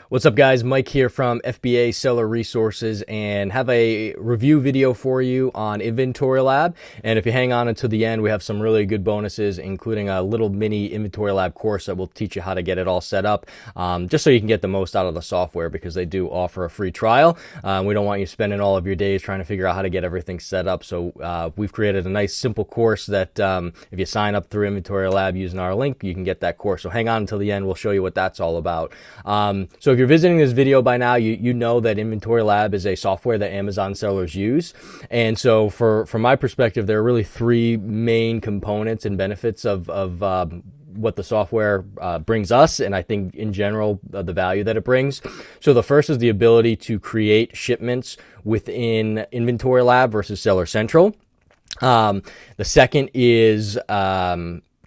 What's up, guys? Mike here from FBA Seller Resources, and have a review video for you on Inventory Lab. And if you hang on until the end, we have some really good bonuses, including a little mini Inventory Lab course that will teach you how to get it all set up, just so you can get the most out of the software, because they do offer a free trial. We don't want you spending all of your days trying to figure out how to get everything set up. So we've created a nice, simple course that if you sign up through Inventory Lab using our link, you can get that course. So hang on until the end. We'll show you what that's all about. So if you're visiting this video by now, you know that Inventory Lab is a software that Amazon sellers use. And so from my perspective, there are really three main components and benefits of what the software brings us, and I think in general the value that it brings. So the first is the ability to create shipments within Inventory Lab versus Seller Central. The second is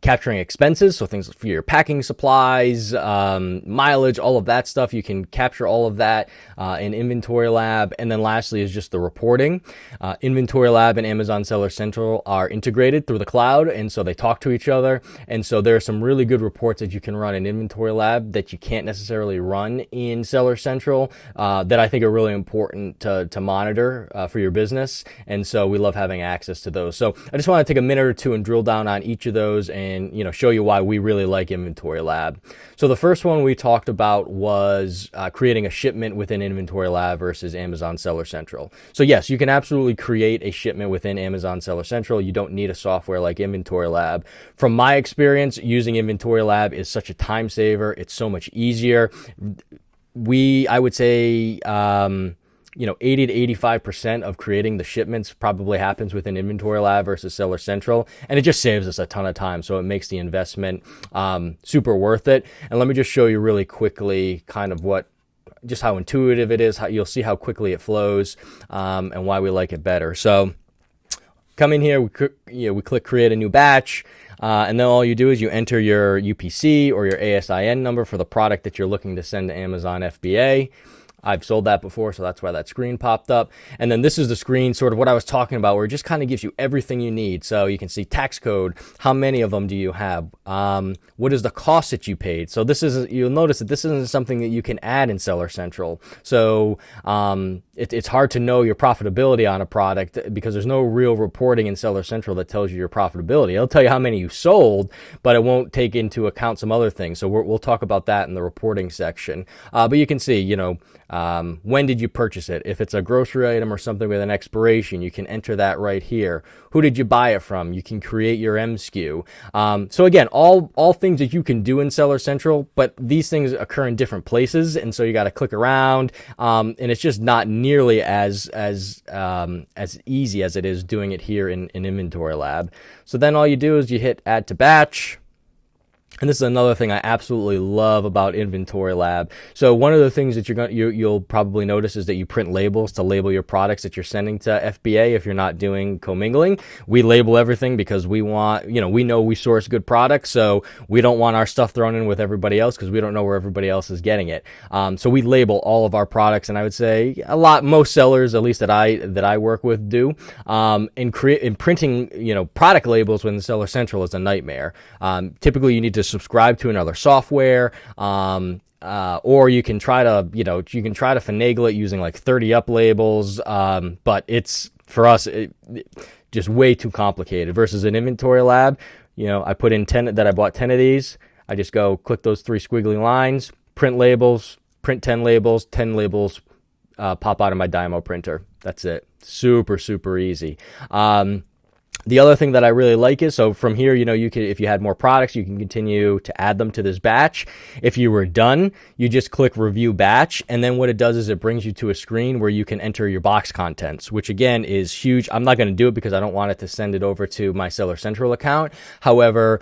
capturing expenses, so things for your packing supplies, mileage, all of that stuff. You can capture all of that in Inventory Lab. And then lastly is just the reporting. Inventory Lab and Amazon Seller Central are integrated through the cloud, and so they talk to each other. And so there are some really good reports that you can run in Inventory Lab that you can't necessarily run in Seller Central, that I think are really important to monitor for your business. And so we love having access to those. So I just want to take a minute or two and drill down on each of those and show you why we really like Inventory Lab. So the first one we talked about was creating a shipment within Inventory Lab versus Amazon Seller Central. So yes, you can absolutely create a shipment within Amazon Seller Central. You don't need a software like Inventory Lab. From my experience, using Inventory Lab is such a time saver. It's so much easier. I would say 80 to 85% of creating the shipments probably happens within Inventory Lab versus Seller Central, and it just saves us a ton of time. So it makes the investment super worth it. And let me just show you really quickly kind of just how intuitive it is. You'll see how quickly it flows, and why we like it better. So come in here, we click create a new batch. And then all you do is you enter your UPC or your ASIN number for the product that you're looking to send to Amazon FBA. I've sold that before, so that's why that screen popped up. And then this is the screen, sort of what I was talking about, where it just kind of gives you everything you need. So you can see tax code, how many of them do you have, what is the cost that you paid. So you'll notice that this isn't something that you can add in Seller Central. So it's hard to know your profitability on a product because there's no real reporting in Seller Central that tells you your profitability. It'll tell you how many you sold, but it won't take into account some other things. So we'll talk about that in the reporting section. But you can see, when did you purchase it? If it's a grocery item or something with an expiration, you can enter that right here. Who did you buy it from? You can create your MSKU. So again, all things that you can do in Seller Central, but these things occur in different places, and so you got to click around, and it's just not nearly as easy as it is doing it here in Inventory Lab. So then all you do is you hit add to batch. And this is another thing I absolutely love about Inventory Lab. So one of the things that you'll probably notice is that you print labels to label your products that you're sending to FBA if you're not doing commingling. We label everything because we want, we know we source good products, so we don't want our stuff thrown in with everybody else because we don't know where everybody else is getting it. So we label all of our products, and I would say most sellers, at least that I work with, do. And printing, product labels within Seller Central is a nightmare. Typically, you need to subscribe to another software, or you can try to finagle it using like 30 up labels, but it's, for us, just way too complicated. Versus an Inventory Lab, I put in 10 that I bought 10 of these. I just go click those three squiggly lines, print labels, print 10 labels, 10 labels pop out of my Dymo printer. That's it. Super, super easy. The other thing that I really like is, so from here, you can, if you had more products, you can continue to add them to this batch. If you were done, you just click review batch. And then what it does is it brings you to a screen where you can enter your box contents, which again is huge. I'm not going to do it because I don't want it to send it over to my Seller Central account. However,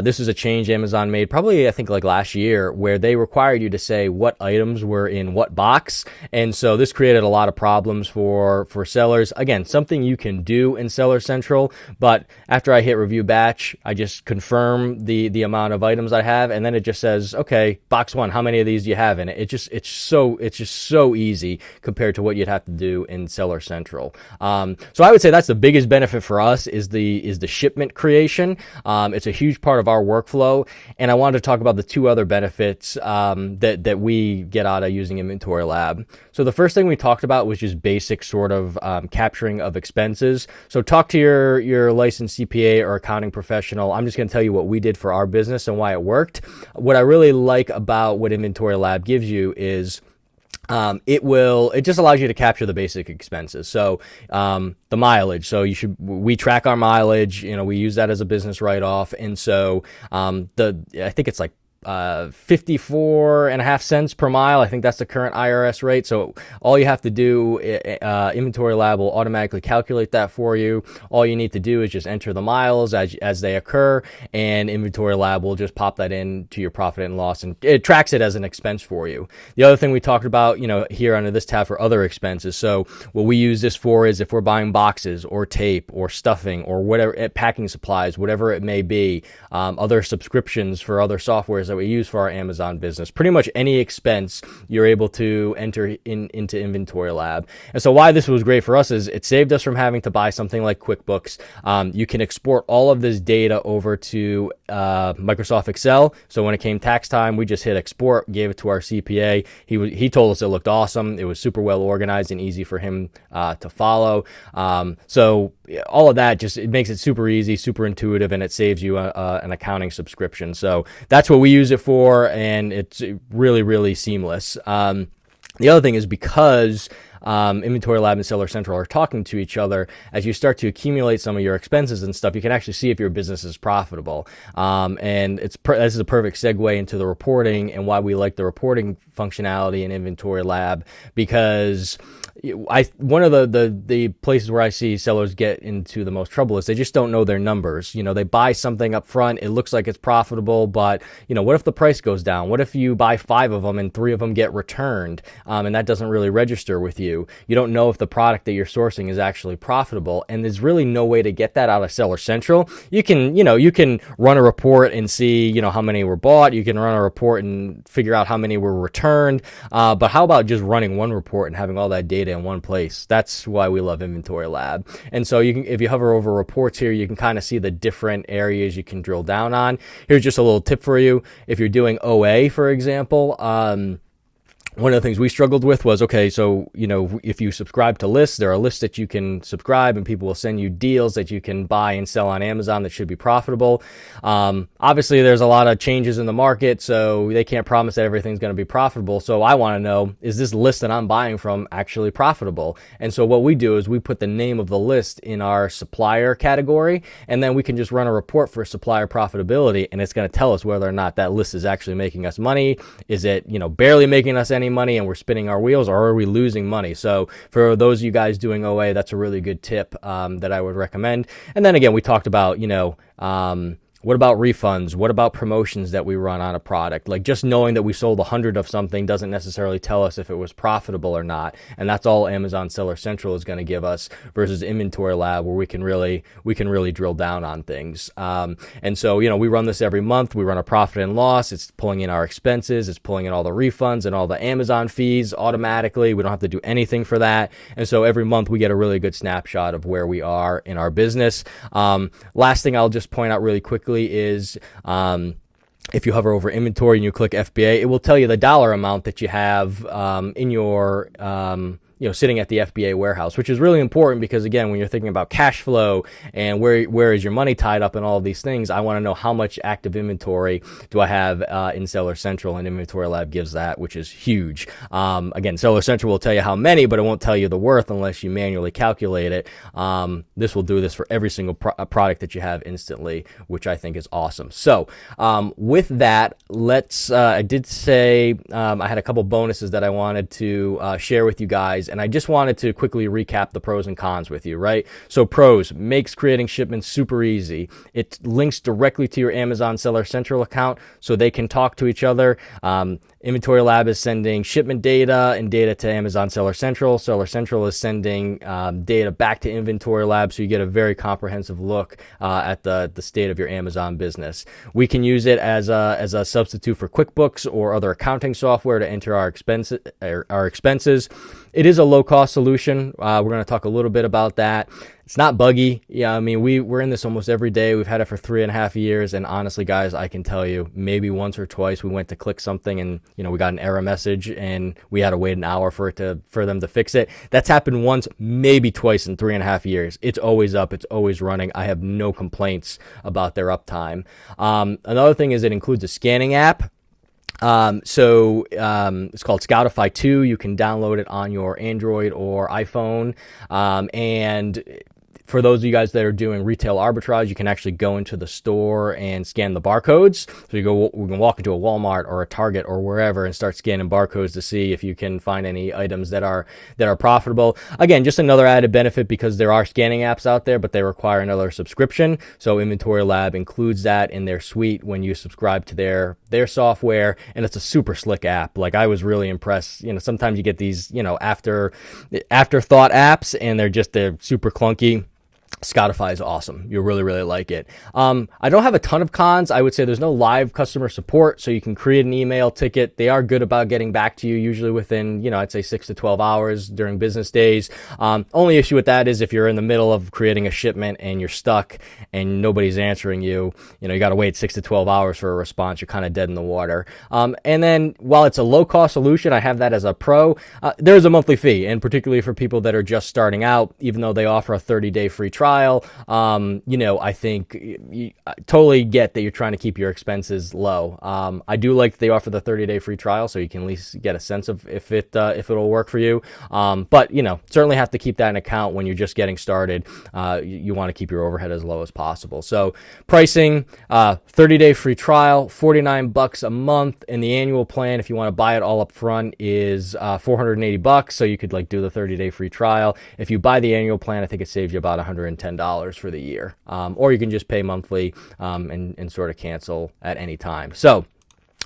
this is a change Amazon made probably, I think, like last year, where they required you to say what items were in what box. And so this created a lot of problems for sellers. Again, something you can do in Seller Central, But after I hit review batch, I just confirm the amount of items I have, and then it just says, okay, box 1, how many of these do you have in it? It's just so easy compared to what you'd have to do in Seller Central. So I would say that's the biggest benefit for us is the shipment creation. It's a huge part of our workflow, and I wanted to talk about the 2 other benefits that we get out of using Inventory Lab. So the first thing we talked about was just basic sort of capturing of expenses. So talk to your licensed CPA or accounting professional. I'm just going to tell you what we did for our business and why it worked. What I really like about what Inventory Lab gives you is it just allows you to capture the basic expenses. So, the mileage. So we track our mileage, we use that as a business write-off. And so, I think it's like 54.5 cents per mile. I think that's the current IRS rate. So all you have to do, Inventory Lab will automatically calculate that for you. All you need to do is just enter the miles as they occur, and Inventory Lab will just pop that into your profit and loss, and it tracks it as an expense for you. The other thing we talked about, here under this tab for other expenses. So what we use this for is if we're buying boxes or tape or stuffing or whatever, packing supplies, whatever it may be, other subscriptions for other softwares that we use for our Amazon business. Pretty much any expense you're able to enter into Inventory Lab. And so why this was great for us is it saved us from having to buy something like QuickBooks. You can export all of this data over to Microsoft Excel. So when it came tax time, we just hit export, gave it to our CPA. He told us it looked awesome. It was super well organized and easy for him to follow. So all of that it makes it super easy, super intuitive, and it saves you an accounting subscription. So that's what we use it for, and it's really, really seamless. The other thing is because Inventory Lab and Seller Central are talking to each other, as you start to accumulate some of your expenses and stuff, you can actually see if your business is profitable. And this is a perfect segue into the reporting and why we like the reporting functionality in Inventory Lab, because one of the places where I see sellers get into the most trouble is they just don't know their numbers. They buy something up front, it looks like it's profitable, but what if the price goes down? What if you buy 5 of them and 3 of them get returned, and that doesn't really register with you? You don't know if the product that you're sourcing is actually profitable, and there's really no way to get that out of Seller Central. You can run a report and see, how many were bought. You can run a report and figure out how many were returned. But how about just running one report and having all that data in one place? That's why we love Inventory Lab. And so if you hover over reports here, you can kind of see the different areas you can drill down on. Here's just a little tip for you. If you're doing OA, for example, one of the things we struggled with was, okay, so, if you subscribe to lists, there are lists that you can subscribe and people will send you deals that you can buy and sell on Amazon that should be profitable. Obviously, there's a lot of changes in the market, so they can't promise that everything's going to be profitable. So I want to know, is this list that I'm buying from actually profitable? And so what we do is we put the name of the list in our supplier category, and then we can just run a report for supplier profitability, and it's going to tell us whether or not that list is actually making us money. Is it, barely making us any money and we're spinning our wheels, or are we losing money? So for those of you guys doing OA, that's a really good tip that I would recommend. And then again, we talked about, what about refunds? What about promotions that we run on a product? Like just knowing that we sold 100 of something doesn't necessarily tell us if it was profitable or not. And that's all Amazon Seller Central is going to give us versus Inventory Lab, where we can really drill down on things. And so, we run this every month. We run a profit and loss. It's pulling in our expenses. It's pulling in all the refunds and all the Amazon fees automatically. We don't have to do anything for that. And so every month we get a really good snapshot of where we are in our business. Last thing I'll just point out really quickly is if you hover over inventory and you click FBA, it will tell you the dollar amount that you have in your sitting at the FBA warehouse, which is really important because, again, when you're thinking about cash flow and where is your money tied up and all of these things, I want to know how much active inventory do I have in Seller Central, and Inventory Lab gives that, which is huge. Again, Seller Central will tell you how many, but it won't tell you the worth unless you manually calculate it. This will do this for every single product that you have instantly, which I think is awesome. So with that, I did say I had a couple bonuses that I wanted to share with you guys. days. And I just wanted to quickly recap the pros and cons with you, right? So pros: makes creating shipments super easy. It links directly to your Amazon Seller Central account so they can talk to each other. Inventory Lab is sending shipment data and data to Amazon Seller Central. Seller Central is sending data back to Inventory Lab, so you get a very comprehensive look at the state of your Amazon business. We can use it as a substitute for QuickBooks or other accounting software to enter our expenses. It is a low-cost solution. We're going to talk a little bit about that. It's not buggy. Yeah, I mean, we're in this almost every day. We've had it for 3.5 years, and honestly, guys, I can tell you, maybe once or twice we went to click something and we got an error message and we had to wait an hour for them to fix it. That's happened once, maybe twice in 3.5 years. It's always up. It's always running. I have no complaints about their uptime. Another thing is it includes a scanning app. It's called Scoutify 2. You can download it on your Android or iPhone. And for those of you guys that are doing retail arbitrage, you can actually go into the store and scan the barcodes. So we can walk into a Walmart or a Target or wherever and start scanning barcodes to see if you can find any items that are profitable. Again, just another added benefit because there are scanning apps out there, but they require another subscription. So Inventory Lab includes that in their suite when you subscribe to their software, and it's a super slick app. Like, I was really impressed. Sometimes you get these, afterthought apps and they're super clunky. Scoutify is awesome. You'll really, really like it. I don't have a ton of cons. I would say there's no live customer support, so you can create an email ticket. They are good about getting back to you, usually within, I'd say 6 to 12 hours during business days. Only issue with that is if you're in the middle of creating a shipment and you're stuck and nobody's answering you, you got to wait 6 to 12 hours for a response. You're kind of dead in the water. And then while it's a low-cost solution, I have that as a pro. There's a monthly fee, and particularly for people that are just starting out, even though they offer a 30-day free trial, I think I totally get that you're trying to keep your expenses low. I do like that they offer the 30-day free trial, so you can at least get a sense of if it'll work for you. But certainly have to keep that in account when you're just getting started. You want to keep your overhead as low as possible. So pricing, 30-day free trial, $49 a month, and the annual plan, if you want to buy it all up front, is $480. So you could do the 30-day free trial. If you buy the annual plan, I think it saves you about $110 for the year, or you can just pay monthly and sort of cancel at any time. So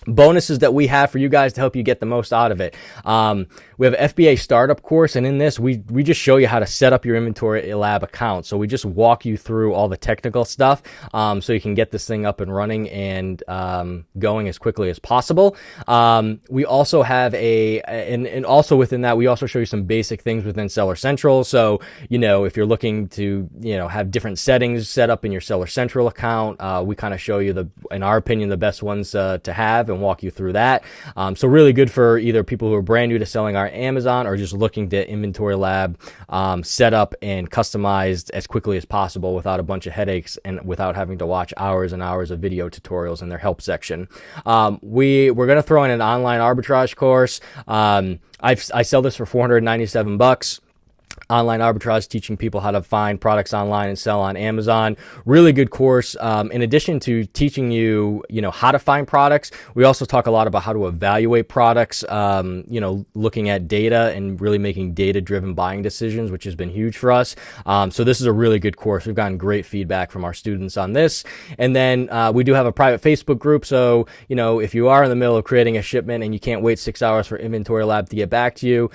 bonuses that we have for you guys to help you get the most out of it. We have an FBA startup course, and in this, we just show you how to set up your Inventory Lab account. So we just walk you through all the technical stuff so you can get this thing up and running and going as quickly as possible. We also have and also within that, we also show you some basic things within Seller Central. So, if you're looking to, have different settings set up in your Seller Central account, we kind of show you in our opinion, the best ones to have and walk you through that. So really good for either people who are brand new to selling our Amazon or just looking to Inventory Lab set up and customized as quickly as possible without a bunch of headaches and without having to watch hours and hours of video tutorials in their help section. We're going to throw in an online arbitrage course. I sell this for $497. Online Arbitrage, teaching people how to find products online and sell on Amazon. Really good course. In addition to teaching you, how to find products, we also talk a lot about how to evaluate products, looking at data and really making data-driven buying decisions, which has been huge for us. So this is a really good course. We've gotten great feedback from our students on this. And then we do have a private Facebook group. So, if you are in the middle of creating a shipment and you can't wait 6 hours for Inventory Lab to get back to you,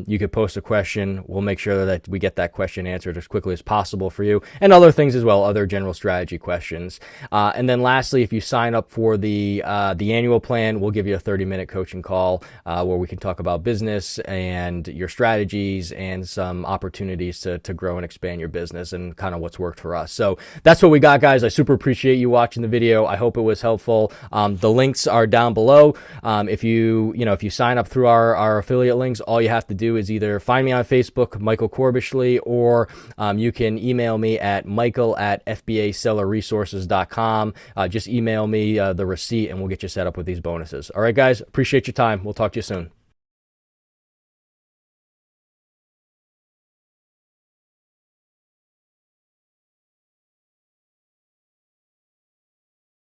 you could post a question. We'll make sure that we get that question answered as quickly as possible for you, and other things as well, other general strategy questions. And then lastly, if you sign up for the annual plan, we'll give you a 30-minute coaching call where we can talk about business and your strategies and some opportunities to grow and expand your business and kind of what's worked for us. So that's what we got, guys. I super appreciate you watching the video. I hope it was helpful. The links are down below. If you sign up through our affiliate links, all you have to do is either find me on Facebook, Michael Corbishley, or you can email me at michael@fbasellerresources.com. Just email me the receipt and we'll get you set up with these bonuses. All right, guys, appreciate your time. We'll talk to you soon.